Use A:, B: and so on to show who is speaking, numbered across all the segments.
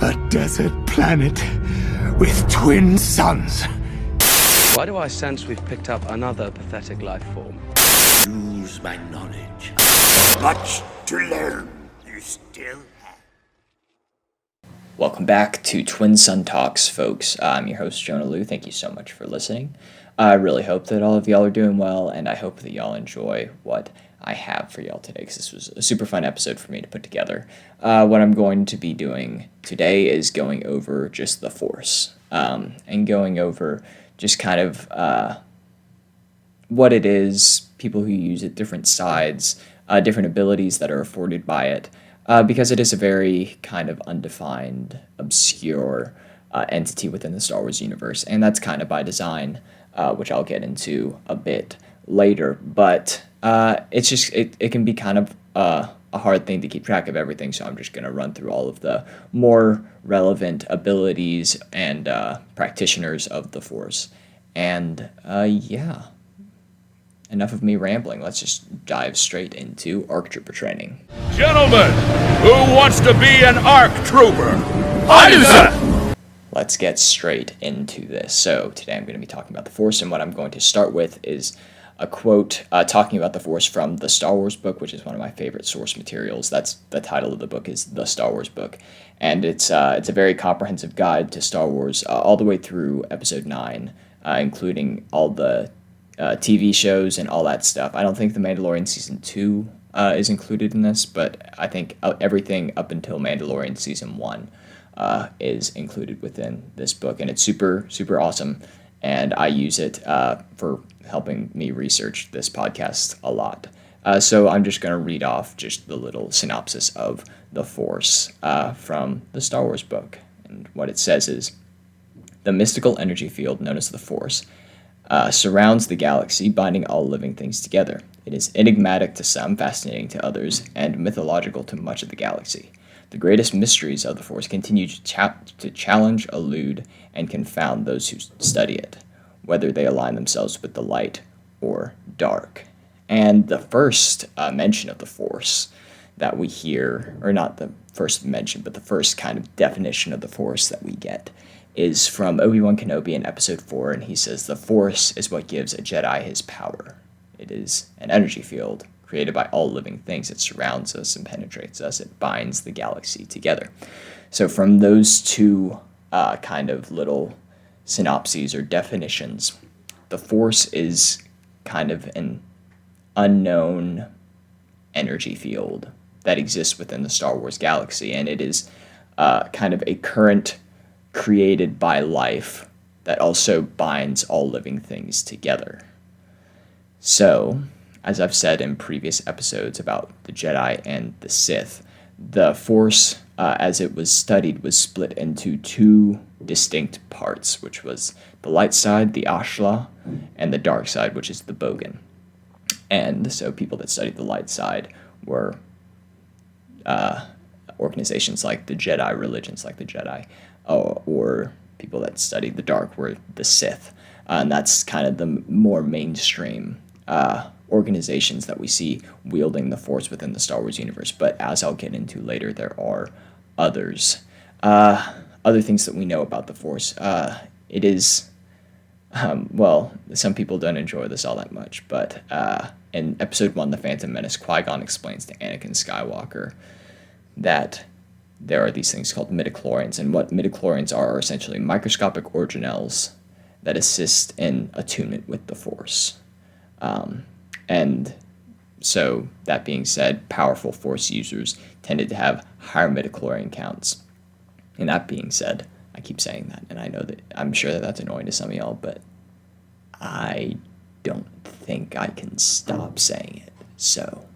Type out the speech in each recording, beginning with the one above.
A: A desert planet with twin suns.
B: Why do I sense we've picked up another pathetic life form?
A: Use my knowledge. Much to learn. You still have.
C: Welcome back to Twin Sun Talks, folks. I'm your host, Jonah Liu. Thank you so much for listening. I really hope that all of y'all are doing well, and I hope that y'all enjoy what I have for y'all today, because this was a super fun episode for me to put together. What I'm going to be doing today is going over just the Force, and going over just kind of what it is, people who use it, different sides, different abilities that are afforded by it, because it is a very kind of undefined, obscure entity within the Star Wars universe, and that's kind of by design, which I'll get into a bit later, but it's just, it can be kind of a hard thing to keep track of everything, so I'm just going to run through all of the more relevant abilities and practitioners of the Force. And yeah, enough of me rambling. Let's just dive straight into ARC Trooper training.
D: Gentlemen, who wants to be an ARC Trooper? I do, sir!
C: Let's get straight into this. So today I'm going to be talking about the Force, and what I'm going to start with is a quote talking about the Force from the Star Wars book, which is one of my favorite source materials. That's the title of the book, is The Star Wars Book, and it's a very comprehensive guide to Star Wars all the way through Episode 9, including all the TV shows and all that stuff. I don't think The Mandalorian Season 2 is included in this, but I think everything up until Mandalorian Season 1 is included within this book, and it's super, super awesome, and I use it for helping me research this podcast a lot. So I'm just going to read off just the little synopsis of the Force from the Star Wars book, and what it says is, the mystical energy field known as the Force surrounds the galaxy, binding all living things together. It is enigmatic to some, fascinating to others, and mythological to much of the galaxy. The greatest mysteries of the Force continue to challenge, elude, and confound those who study it, whether they align themselves with the light or dark. And the first mention of the Force that we hear, or not the first mention, but the first kind of definition of the Force that we get, is from Obi-Wan Kenobi in Episode 4, and he says, the Force is what gives a Jedi his power. It is an energy field created by all living things. It surrounds us and penetrates us. It binds the galaxy together. So from those two kind of little synopses or definitions, the Force is kind of an unknown energy field that exists within the Star Wars galaxy, and it is kind of a current created by life that also binds all living things together. So, as I've said in previous episodes about the Jedi and the Sith, the Force, as it was studied, was split into two distinct parts, which was the light side, the Ashla, and the dark side, which is the Bogan. And so people that studied the light side were organizations like the Jedi, religions like the Jedi, or people that studied the dark were the Sith. And that's kind of the more mainstream organizations that we see wielding the Force within the Star Wars universe. But as I'll get into later, there are others. Other things that we know about the Force. It is, well, some people don't enjoy this all that much, but in Episode 1, The Phantom Menace, Qui-Gon explains to Anakin Skywalker that there are these things called midichlorians, and what midichlorians are essentially microscopic organelles that assist in attunement with the Force. And so, that being said, powerful Force users tended to have higher midichlorian counts. And that being said, I keep saying that, and I know that I'm sure that that's annoying to some of y'all, but I don't think I can stop saying it. So,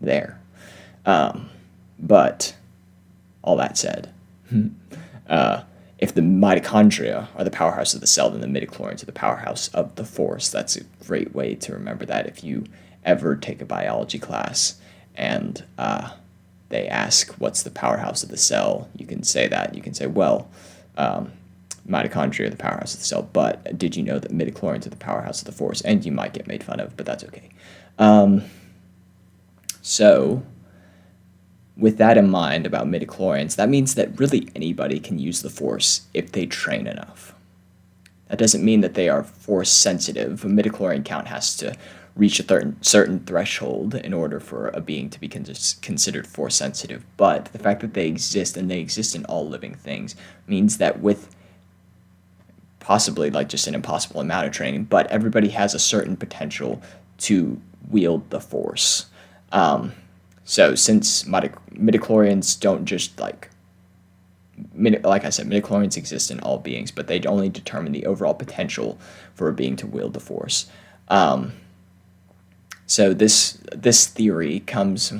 C: there. But all that said, if the mitochondria are the powerhouse of the cell, then the midichlorians are the powerhouse of the Force. That's a great way to remember that if you ever take a biology class and they ask what's the powerhouse of the cell, you can say that. You can say, well, mitochondria are the powerhouse of the cell, but did you know that midichlorians are the powerhouse of the Force? And you might get made fun of, but that's okay. So with that in mind about midichlorians, that means that really anybody can use the Force if they train enough. That doesn't mean that they are Force sensitive. A midichlorian count has to reach a certain threshold in order for a being to be considered Force sensitive. But the fact that they exist, and they exist in all living things, means that with possibly like just an impossible amount of training, but everybody has a certain potential to wield the Force. So since midichlorians don't just like I said, midichlorians exist in all beings, but they only determine the overall potential for a being to wield the Force. So this theory comes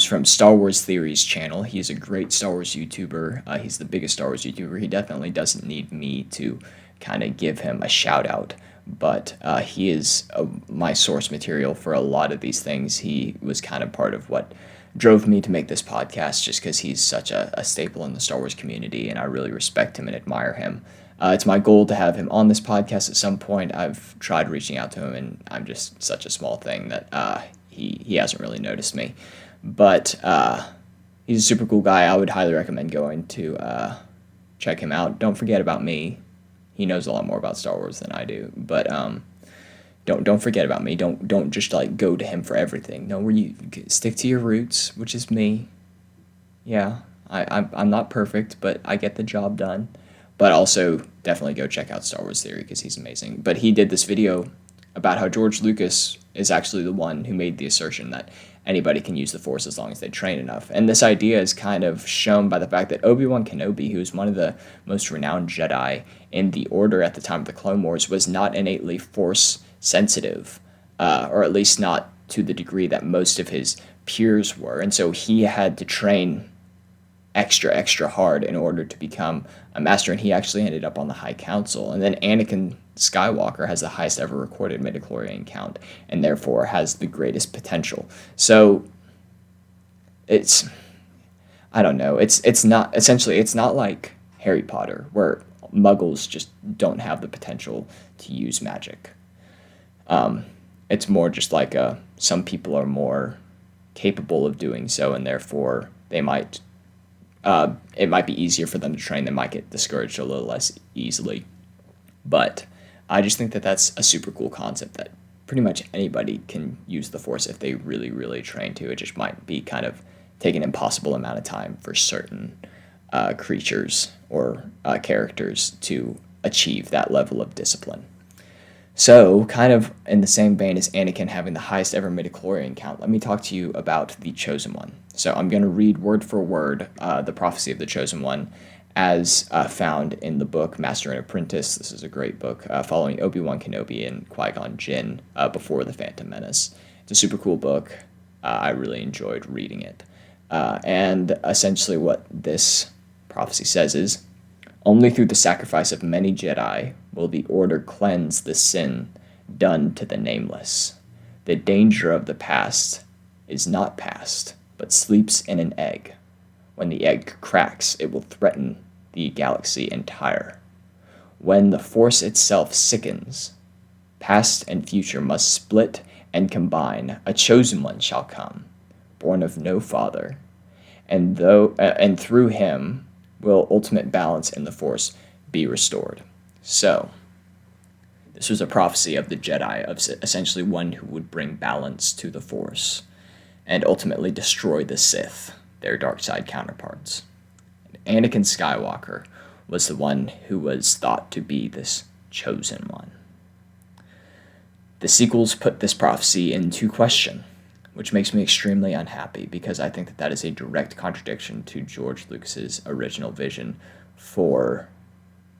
C: from Star Wars Theory's channel. He's a great Star Wars YouTuber. He's the biggest Star Wars YouTuber. He definitely doesn't need me to kind of give him a shout out, but he is my source material for a lot of these things. He was kind of part of what drove me to make this podcast, just because he's such a staple in the Star Wars community, and I really respect him and admire him. It's my goal to have him on this podcast at some point. I've tried reaching out to him, and I'm just such a small thing that he hasn't really noticed me. But he's a super cool guy. I would highly recommend going to check him out. Don't forget about me. He knows a lot more about Star Wars than I do. But don't forget about me. Don't just like go to him for everything. No, you stick to your roots, which is me. Yeah, I'm not perfect, but I get the job done. But also, definitely go check out Star Wars Theory, because he's amazing. But he did this video about how George Lucas is actually the one who made the assertion that anybody can use the Force as long as they train enough. And this idea is kind of shown by the fact that Obi-Wan Kenobi, who was one of the most renowned Jedi in the Order at the time of the Clone Wars, was not innately Force sensitive, or at least not to the degree that most of his peers were. And so he had to train extra hard in order to become a master, and he actually ended up on the High Council. And then Anakin Skywalker has the highest ever recorded midichlorian count, and therefore has the greatest potential. So it's not like Harry Potter, where muggles just don't have the potential to use magic. It's more just like some people are more capable of doing so, and therefore they might it might be easier for them to train. They might get discouraged a little less easily. But I just think that that's a super cool concept, that pretty much anybody can use the Force if they really, really train to. It just might be kind of take an impossible amount of time for certain creatures or characters to achieve that level of discipline. So, kind of in the same vein as Anakin having the highest ever midichlorian count, let me talk to you about the Chosen One. So I'm going to read word for word the prophecy of the Chosen One as found in the book Master and Apprentice. This is a great book following Obi-Wan Kenobi and Qui-Gon Jinn before the Phantom Menace. It's a super cool book. I really enjoyed reading it. And essentially what this prophecy says is, only through the sacrifice of many Jedi will the Order cleanse the sin done to the Nameless. The danger of the past is not past, but sleeps in an egg. When the egg cracks, it will threaten the galaxy entire. When the Force itself sickens, past and future must split and combine. A chosen one shall come, born of no father, and through him will ultimate balance in the Force be restored. So, this was a prophecy of the Jedi, of essentially one who would bring balance to the Force and ultimately destroy the Sith, their dark side counterparts. And Anakin Skywalker was the one who was thought to be this chosen one. The sequels put this prophecy into question, which makes me extremely unhappy, because I think that is a direct contradiction to George Lucas's original vision for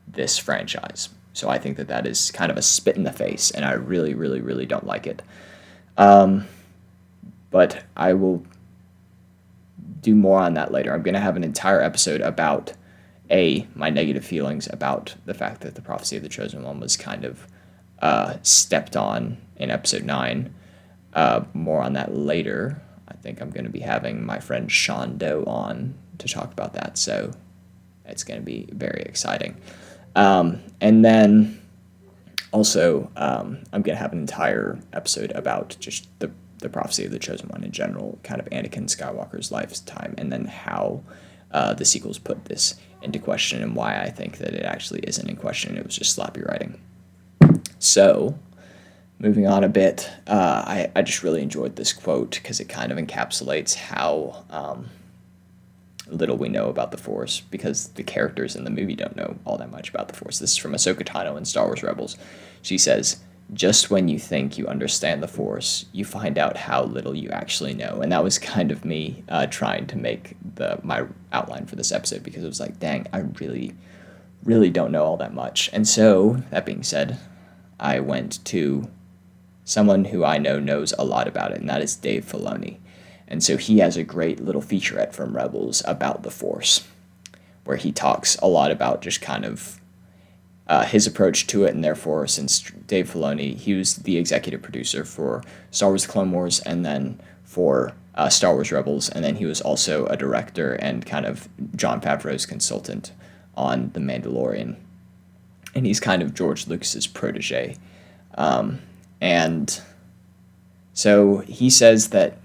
C: this franchise. So I think that is kind of a spit in the face, and I really, really, really don't like it. But I will do more on that later. I'm going to have an entire episode about, my negative feelings about the fact that the prophecy of the Chosen One was kind of stepped on in episode 9. More on that later. I think I'm going to be having my friend Sean Doe on to talk about that, so it's going to be very exciting. And then also, I'm going to have an entire episode about just the the prophecy of the Chosen One in general, kind of Anakin Skywalker's lifetime, and then how the sequels put this into question, and why I think that it actually isn't in question. It was just sloppy writing. So, moving on a bit, I just really enjoyed this quote because it kind of encapsulates how little we know about the Force, because the characters in the movie don't know all that much about the Force. This is from Ahsoka Tano in Star Wars Rebels. She says, "Just when you think you understand the Force, you find out how little you actually know." And that was kind of me trying to make my outline for this episode, because it was like, dang, I really, really don't know all that much. And so, that being said, I went to someone who I know knows a lot about it, and that is Dave Filoni. And so he has a great little featurette from Rebels about the Force, where he talks a lot about just kind of his approach to it, and therefore, since Dave Filoni, he was the executive producer for Star Wars Clone Wars, and then for Star Wars Rebels, and then he was also a director and kind of Jon Favreau's consultant on The Mandalorian. And he's kind of George Lucas's protege. And so he says that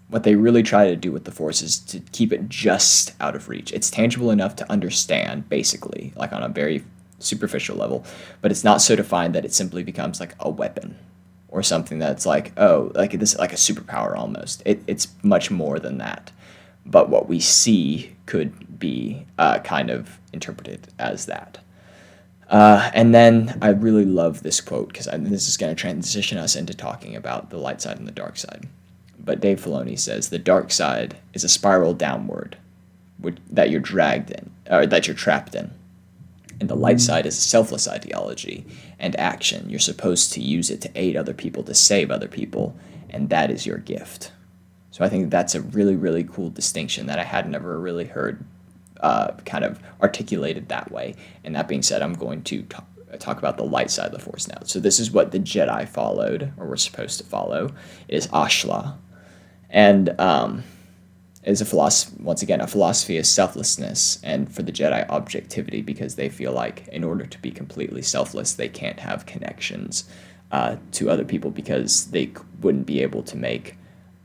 C: what they really try to do with the Force is to keep it just out of reach. It's tangible enough to understand, basically, like on a very superficial level, but it's not so defined that it simply becomes like a weapon or something that's like, oh, like this, like a superpower almost. It's much more than that. But what we see could be kind of interpreted as that. And then I really love this quote, because this is going to transition us into talking about the light side and the dark side. But Dave Filoni says, "The dark side is a spiral downward that you're dragged in, or that you're trapped in. And the light side is a selfless ideology and action. You're supposed to use it to aid other people, to save other people, and that is your gift." So I think that's a really, really cool distinction that I had never really heard kind of articulated that way. And that being said, I'm going to talk about the light side of the Force now. So this is what the Jedi followed, or were supposed to follow, is Ashla. And is a philosophy, once again, a philosophy of selflessness, and for the Jedi, objectivity, because they feel like in order to be completely selfless, they can't have connections to other people, because they wouldn't be able to make,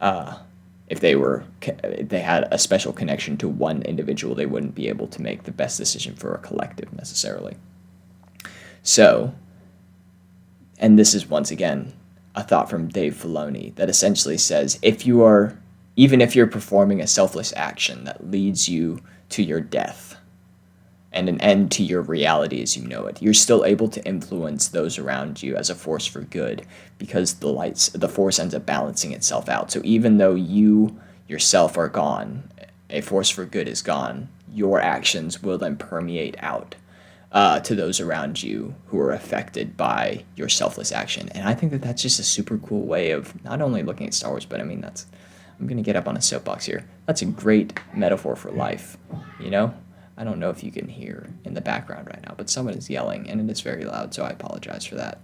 C: if they had a special connection to one individual, they wouldn't be able to make the best decision for a collective necessarily. So, and this is once again a thought from Dave Filoni that essentially says, even if you're performing a selfless action that leads you to your death and an end to your reality as you know it, you're still able to influence those around you as a force for good, because the Force ends up balancing itself out. So even though you yourself are gone, a force for good is gone, your actions will then permeate out to those around you who are affected by your selfless action. And I think that that's just a super cool way of not only looking at Star Wars, but I mean, I'm going to get up on a soapbox here. That's a great metaphor for life, you know? I don't know if you can hear in the background right now, but someone is yelling, and it is very loud, so I apologize for that.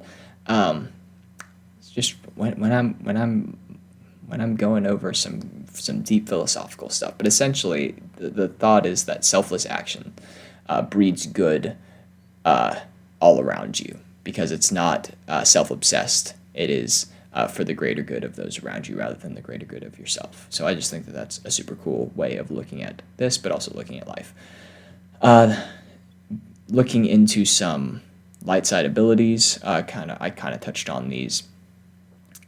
C: It's just when I'm going over some deep philosophical stuff, but essentially the thought is that selfless action breeds good all around you, because it's not self-obsessed. It is for the greater good of those around you rather than the greater good of yourself. So I just think that that's a super cool way of looking at this, but also looking at life. Looking into some light side abilities, I kind of touched on these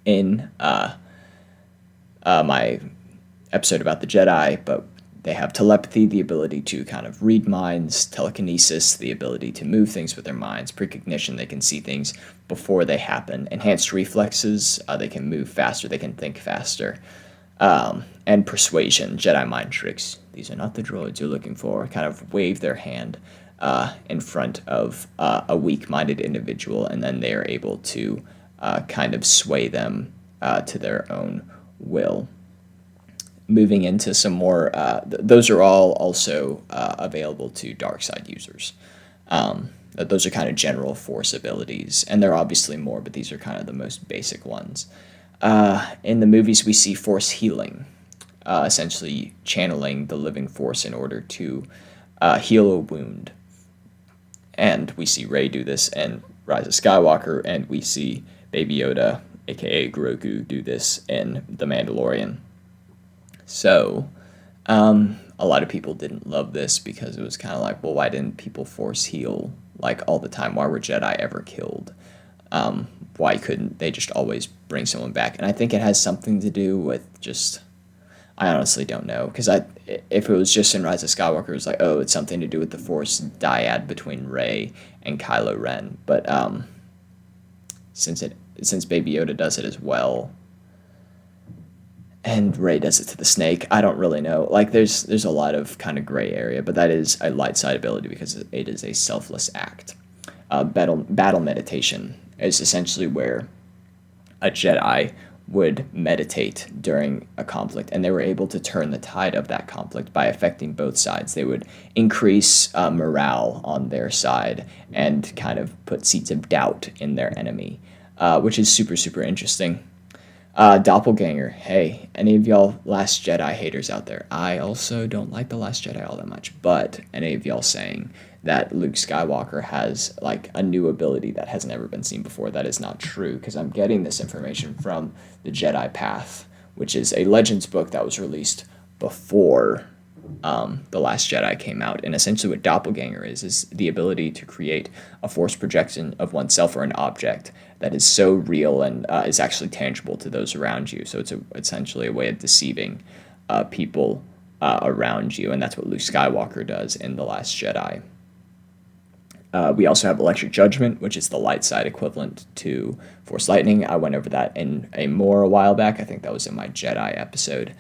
C: in my episode about the Jedi, but they have telepathy, the ability to kind of read minds, telekinesis, the ability to move things with their minds, precognition, they can see things before they happen, enhanced reflexes, they can move faster, they can think faster, and persuasion, Jedi mind tricks. These are not the droids you're looking for. Kind of wave their hand in front of a weak-minded individual, and then they are able to kind of sway them to their own will. Moving into some more, those are all also available to dark side users. Those are kind of general Force abilities, and there are obviously more, but these are kind of the most basic ones. In the movies, we see Force healing, essentially channeling the living Force in order to heal a wound. And we see Rey do this in Rise of Skywalker, and we see Baby Yoda aka Grogu, do this in The Mandalorian. So, a lot of people didn't love this because it was kind of like, well, why didn't people force heal like all the time? Why were Jedi ever killed? Why couldn't they just always bring someone back? And I think it has something to do with just, I honestly don't know, because if it was just in Rise of Skywalker, it was like, oh, it's something to do with the Force dyad between Rey and Kylo Ren. But since Baby Yoda does it as well, and Rey does it to the snake, I don't really know. Like, there's a lot of kind of gray area, but that is a light side ability because it is a selfless act. Battle meditation is essentially where a Jedi would meditate during a conflict, and they were able to turn the tide of that conflict by affecting both sides. They would increase morale on their side and kind of put seeds of doubt in their enemy, which is super, super interesting. Doppelganger. Hey, any of y'all Last Jedi haters out there? I also don't like The Last Jedi all that much, but any of y'all saying that Luke Skywalker has like a new ability that has never been seen before, that is not true, because I'm getting this information from the Jedi Path, which is a Legends book that was released before The Last Jedi came out. And essentially what Doppelganger is the ability to create a force projection of oneself or an object that is so real and is actually tangible to those around you. So it's essentially a way of deceiving people around you, and that's what Luke Skywalker does in The Last Jedi. We also have Electric Judgment, which is the light side equivalent to Force Lightning. I went over that in a while back. I think that was in my Jedi episode.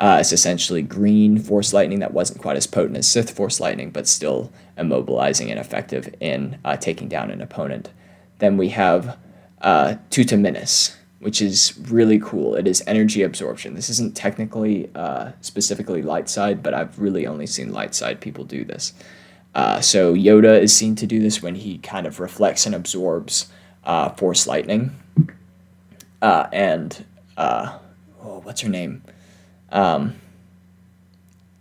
C: It's essentially green Force Lightning that wasn't quite as potent as Sith Force Lightning, but still immobilizing and effective in taking down an opponent. Then we have Tuta Minis, which is really cool. It is energy absorption. This isn't technically specifically light side, but I've really only seen light side people do this. So Yoda is seen to do this when he kind of reflects and absorbs Force Lightning. What's her name?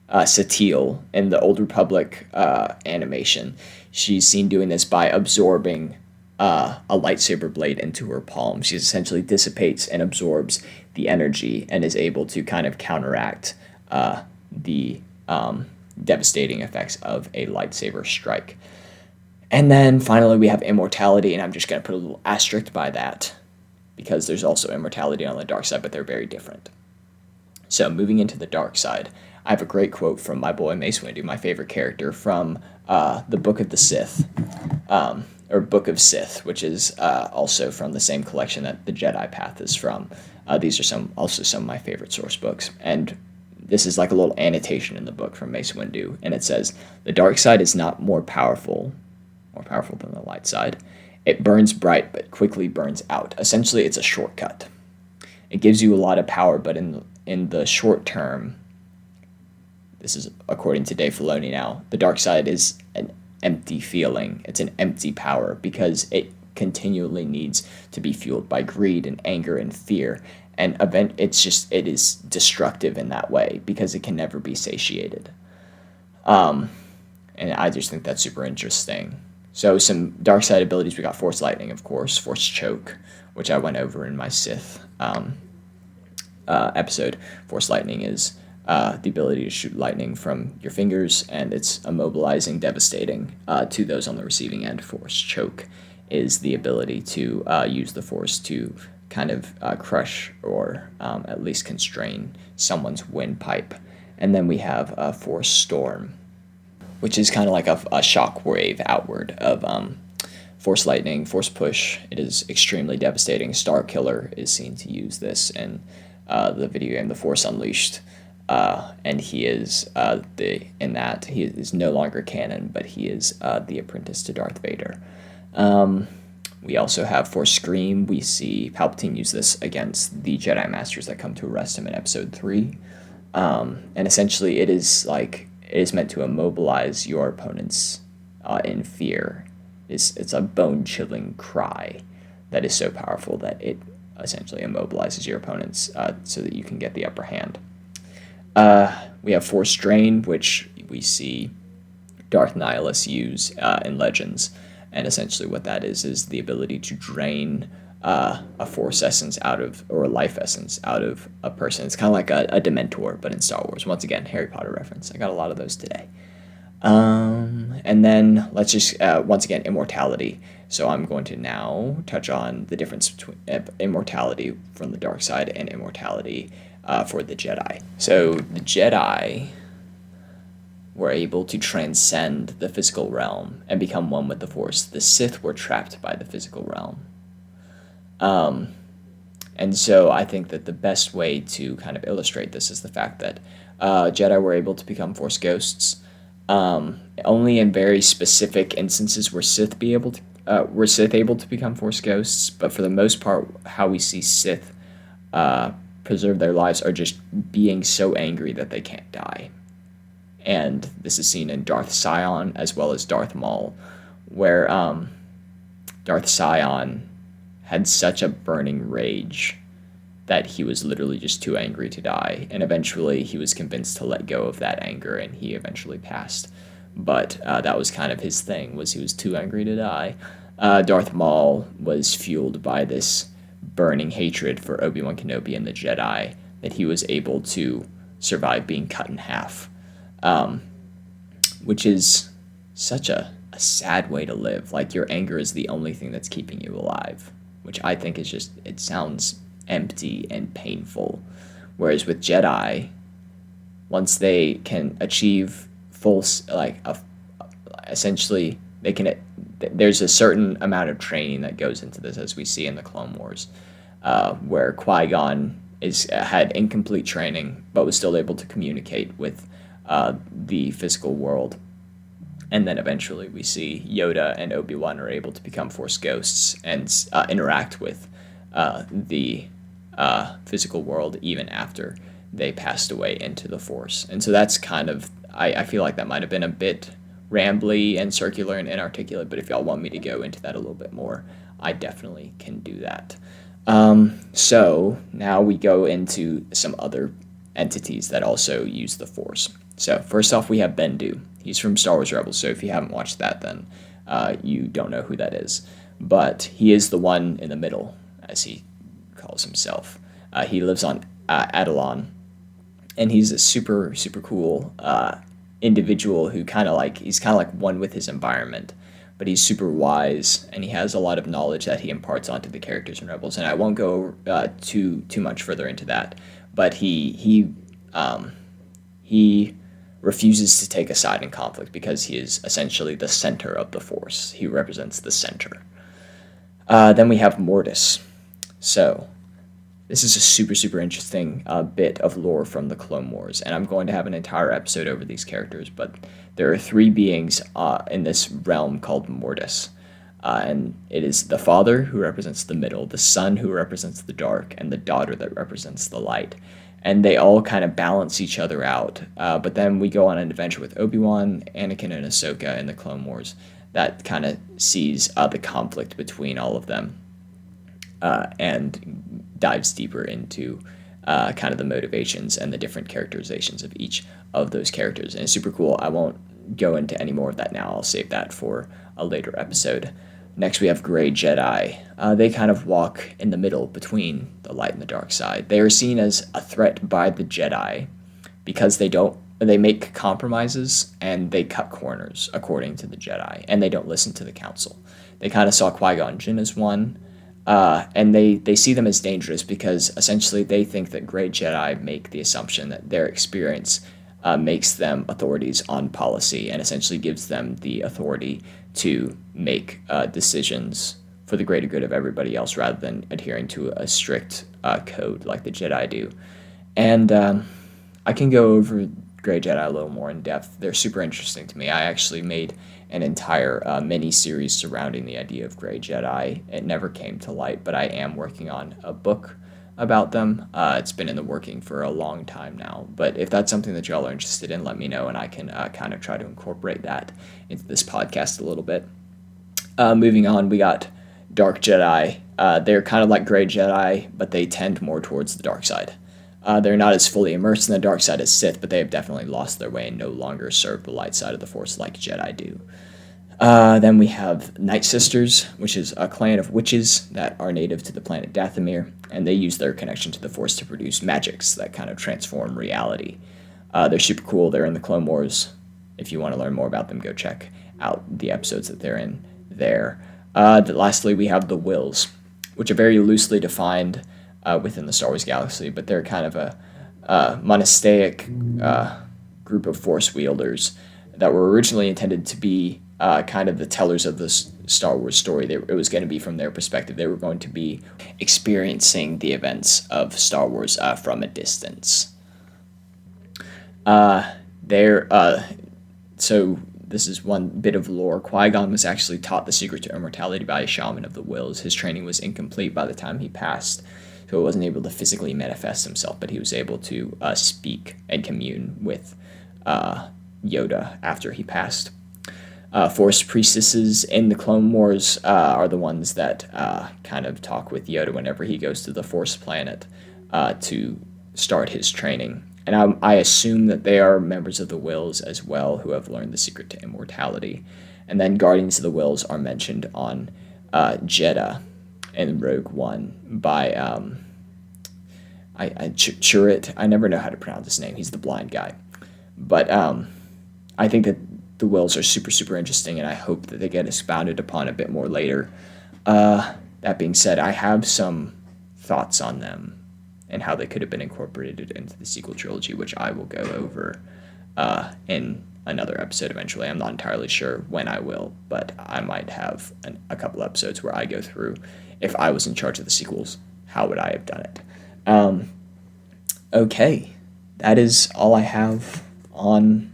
C: Satele in the Old Republic animation. She's seen doing this by absorbing a lightsaber blade into her palm. She essentially dissipates and absorbs the energy and is able to kind of counteract the devastating effects of a lightsaber strike. And then finally we have Immortality, and I'm just going to put a little asterisk by that because there's also Immortality on the dark side, but they're very different. So moving into the dark side, I have a great quote from my boy Mace Windu, my favorite character, from the Book of the Sith, or Book of Sith, which is also from the same collection that the Jedi Path is from. These are some of my favorite source books, and this is like a little annotation in the book from Mace Windu, and it says, "The dark side is not more powerful than the light side. It burns bright, but quickly burns out. Essentially, it's a shortcut. It gives you a lot of power, but in the short term," this is according to Dave Filoni now, "the dark side is an empty feeling. It's an empty power because it continually needs to be fueled by greed and anger and fear. And it is destructive in that way because it can never be satiated." And I just think that's super interesting. So some dark side abilities, we got Force Lightning, of course, Force Choke, which I went over in my Sith episode. Force Lightning is the ability to shoot lightning from your fingers, and it's immobilizing, devastating to those on the receiving end. Force Choke is the ability to use the Force to kind of crush or at least constrain someone's windpipe. And then we have Force Storm, which is kind of like a shock wave outward of Force Lightning, Force Push. It is extremely devastating. Star Killer is seen to use this in the video game The Force Unleashed. And he is he is no longer canon, but he is the apprentice to Darth Vader. We also have Force Scream. We see Palpatine use this against the Jedi Masters that come to arrest him in Episode 3. And essentially it is meant to immobilize your opponents in fear. It's a bone-chilling cry that is so powerful that it essentially immobilizes your opponents so that you can get the upper hand. We have Force Drain, which we see Darth Nihilus use in Legends. And essentially what that is the ability to drain a Force essence out of, or a life essence out of a person. It's kind of like a Dementor, but in Star Wars. Once again, Harry Potter reference. I got a lot of those today. And then let's just, once again, immortality. So I'm going to now touch on the difference between immortality from the dark side and immortality for the Jedi. So the Jedi were able to transcend the physical realm and become one with the Force. The Sith were trapped by the physical realm. And so I think that the best way to kind of illustrate this is the fact that Jedi were able to become Force ghosts. Only in very specific instances were Sith able to become Force ghosts, but for the most part, how we see Sith preserve their lives are just being so angry that they can't die. And this is seen in Darth Sion as well as Darth Maul, where Darth Sion had such a burning rage that he was literally just too angry to die, and eventually he was convinced to let go of that anger, and he eventually passed. But that was kind of his thing, was he was too angry to die. Darth Maul was fueled by this burning hatred for Obi-Wan Kenobi and the Jedi that he was able to survive being cut in half, which is such a sad way to live. Like, your anger is the only thing that's keeping you alive, which I think is just, it sounds empty and painful. Whereas with Jedi, once they can achieve full, essentially, they can, there's a certain amount of training that goes into this, as we see in the Clone Wars, where Qui-Gon had incomplete training, but was still able to communicate with the physical world. And then eventually we see Yoda and Obi-Wan are able to become Force ghosts and interact with the physical world even after they passed away into the Force. And so that's kind of, I feel like that might have been a bit rambly and circular and inarticulate, but if y'all want me to go into that a little bit more, I definitely can do that. So now we go into some other entities that also use the Force. So first off, we have Bendu. He's from Star Wars Rebels, so if you haven't watched that, then you don't know who that is. But he is the one in the middle, as he calls himself. He lives on Atollon, and he's a super, super cool individual who he's kind of like one with his environment, but he's super wise, and he has a lot of knowledge that he imparts onto the characters in Rebels, and I won't go too much further into that, but he refuses to take a side in conflict because he is essentially the center of the Force. He represents the center. Then we have Mortis. So this is a super, super interesting bit of lore from the Clone Wars, and I'm going to have an entire episode over these characters, but there are three beings in this realm called Mortis. And it is the father, who represents the middle, the son, who represents the dark, and the daughter that represents the light. And they all kind of balance each other out. But then we go on an adventure with Obi-Wan, Anakin, and Ahsoka in the Clone Wars that kind of sees the conflict between all of them and dives deeper into kind of the motivations and the different characterizations of each of those characters. And it's super cool. I won't go into any more of that now. I'll save that for a later episode. Next, we have Grey Jedi. They kind of walk in the middle between the light and the dark side. They are seen as a threat by the Jedi because they make compromises and they cut corners, according to the Jedi, and they don't listen to the Council. They kind of saw Qui-Gon Jinn as one, and they see them as dangerous because essentially they think that Grey Jedi make the assumption that their experience makes them authorities on policy and essentially gives them the authority to make decisions for the greater good of everybody else rather than adhering to a strict code like the Jedi do. And I can go over Grey Jedi a little more in depth. They're super interesting to me. I actually made an entire mini-series surrounding the idea of Grey Jedi. It never came to light, but I am working on a book about them. It's been in the working for a long time now, but if that's something that y'all are interested in, let me know, and I can kind of try to incorporate that into this podcast a little bit. Moving on, we got Dark Jedi. They're kind of like Grey Jedi, but they tend more towards the dark side. They're not as fully immersed in the dark side as Sith, but they have definitely lost their way and no longer serve the light side of the Force like Jedi do. Then we have Night Sisters, which is a clan of witches that are native to the planet Dathomir, and they use their connection to the Force to produce magics that kind of transform reality. They're super cool. They're in the Clone Wars. If you want to learn more about them, go check out the episodes that they're in there. Lastly, we have the Wills, which are very loosely defined within the Star Wars galaxy, but they're kind of a monastic group of Force wielders that were originally intended to be kind of the tellers of the Star Wars story. It was going to be from their perspective. They were going to be experiencing the events of Star Wars from a distance. So this is one bit of lore. Qui-Gon was actually taught the secret to immortality by a shaman of the Wills. His training was incomplete by the time he passed, so he wasn't able to physically manifest himself, but he was able to speak and commune with Yoda after he passed. Force priestesses in the Clone Wars are the ones that kind of talk with Yoda whenever he goes to the Force planet to start his training. And I assume that they are members of the Wills as well, who have learned the secret to immortality. And then Guardians of the Wills are mentioned on Jeddah in Rogue One by Chirrut. I never know how to pronounce his name. He's the blind guy. But I think that the Wills are super, super interesting, and I hope that they get expounded upon a bit more later. That being said, I have some thoughts on them and how they could have been incorporated into the sequel trilogy, which I will go over in another episode eventually. I'm not entirely sure when I will, but I might have a couple episodes where I go through, if I was in charge of the sequels, how would I have done it? Okay, that is all I have on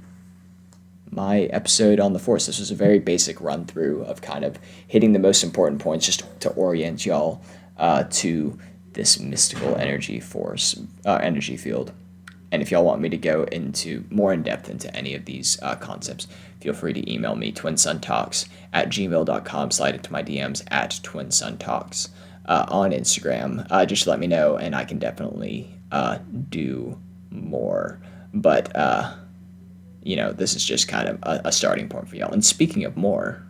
C: my episode on the Force. This was a very basic run through of kind of hitting the most important points just to orient y'all to this mystical energy field. And if y'all want me to go into more in depth into any of these concepts, feel free to email me, twinsuntalks@gmail.com. Slide into my DMs at twinsuntalks on Instagram. Just let me know, and I can definitely do more. But this is just kind of a starting point for y'all. And speaking of more,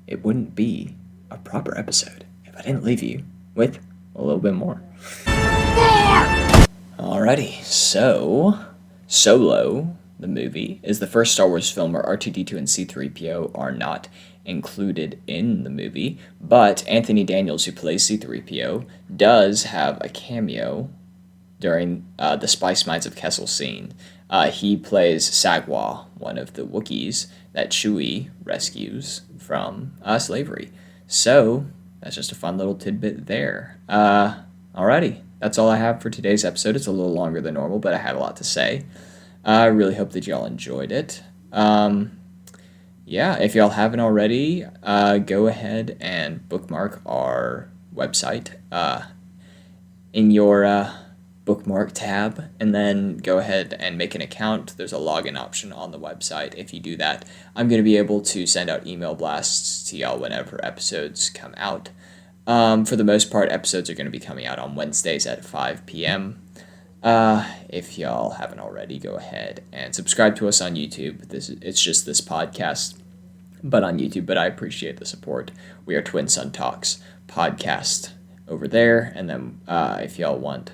C: it wouldn't be a proper episode if I didn't leave you with a little bit more. Alrighty, so Solo, the movie, is the first Star Wars film where R2-D2 and C-3PO are not included in the movie, but Anthony Daniels, who plays C-3PO, does have a cameo during the Spice Mines of Kessel scene. He plays Sagwa, one of the Wookiees that Chewie rescues from slavery. So that's just a fun little tidbit there. Alrighty, that's all I have for today's episode. It's a little longer than normal, but I had a lot to say. I really hope that y'all enjoyed it. If y'all haven't already, go ahead and bookmark our website in your bookmark tab, and then go ahead and make an account. There's a login option on the website. If you do that, I'm going to be able to send out email blasts to y'all whenever episodes come out. For the most part, episodes are going to be coming out on Wednesdays at 5 p.m. If y'all haven't already, go ahead and subscribe to us on YouTube. It's just this podcast, but on YouTube. But I appreciate the support. We are Twin Sun Talks podcast over there. And then if y'all want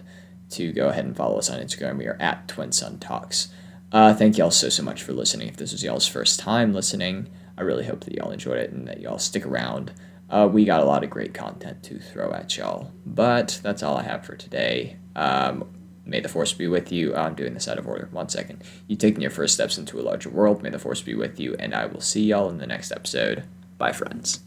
C: to go ahead and follow us on Instagram, we are at Twin Sun Talks. Thank y'all so much for listening. If this was y'all's first time listening, I really hope that y'all enjoyed it and that y'all stick around. We got a lot of great content to throw at y'all, but that's all I have for today. May the Force be with you. I'm doing this out of order. 1 second. You taking your first steps into a larger world. May the Force be with you, and I will see y'all in the next episode. Bye, friends.